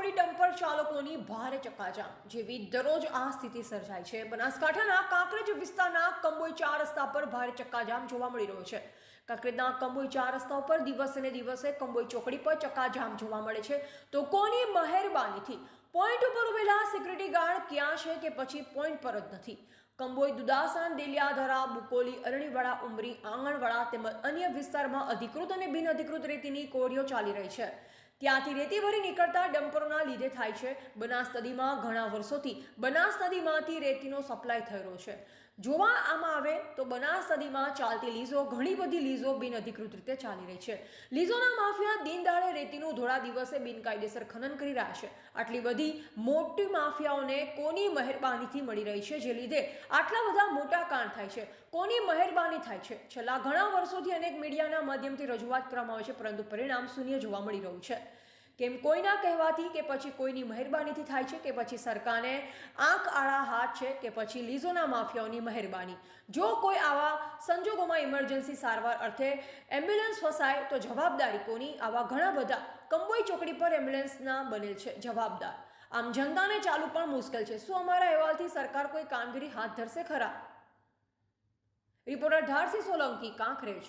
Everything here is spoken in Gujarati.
ચોકડી ડમ્પર ચાલકોની ભારે ચક્કાજામ જેવી દરરોજ આ સ્થિતિ સર્જાય છે। બનાસકાંઠાના કાંકરેજ વિસ્તારના કંબોઈ 4 રસ્તા પર ભારે ચક્કાજામ જોવા મળી રહ્યો છે। કાંકરેજના કંબોઈ 4 રસ્તા ઉપર દિવસે ને દિવસે કંબોઈ ચોકડી પર ચક્કાજામ જોવા મળે છે। તો કોની મહેરબાનીથી પોઈન્ટ ઉપર ઉભેલા સિક્યુરિટી ગાર્ડ ક્યાં છે કે પછી પોઈન્ટ પર જ નથી? કંબોઈ, દુદાસણ, દેલિયાધરા, બુકોલી, અરણીવાડા, ઉમરી, આંગણવાડા તેમજ અન્ય વિસ્તારમાં અધિકૃત અને બિનઅધિકૃત રેતીની કોરીઓ ચાલી રહી છે। ત્યાંથી રેતી ભરી નીકળતા ડમ્પરોના લીધે થાય છે। બનાસ નદીમાં ઘણા વર્ષોથી બનાસ નદીમાંથી રેતીનો સપ્લાય થઈ રહ્યો છે। જોવા આમાં આવે તો બનાસ નદીમાં ચાલતી લીઝો ઘણી બધી લીઝો બિનઅધિકૃત રીતે ચાલી રહી છે। લીઝોના માફિયા દિન દાડે રેતીનું ધોળા દિવસે બિનકાયદેસર ખનન કરી રહ્યા છે। આટલી બધી મોટી માફિયાઓને કોની મહેરબાનીથી મળી રહી છે જે લીધે આટલા બધા મોટા કાંડ થાય છે? કોની મહેરબાની થાય છે? છેલ્લા ઘણા વર્ષોથી અનેક મીડિયાના માધ્યમથી રજૂઆત કરવામાં આવે છે, પરંતુ પરિણામ શૂન્ય જોવા મળી રહ્યું છે। કેમ કોઈના કહેવાથી કે પછી કોઈની મહેરબાનીથી થાય છે કે પછી સરકારને આંખ આડા હાથ છે કે પછી લીઝોના માફિયાઓની મહેરબાની? જો કોઈ આવા સંજોગોમાં ઇમરજન્સી સારવાર અર્થે એમ્બ્યુલન્સ ફસાય તો જવાબદારી કોની? આવા ઘણા બધા કંબોઈ ચોકડી પર એમ્બ્યુલન્સના બનેલ છે જવાબદાર। આમ જનતાને ચાલુ પણ મુશ્કેલ છે। શું અમારા અહેવાલથી સરકાર કોઈ કામગીરી હાથ ધરશે ખરા? રિપોર્ટર ધારસિંહ સોલંકી, કાંકરેજ।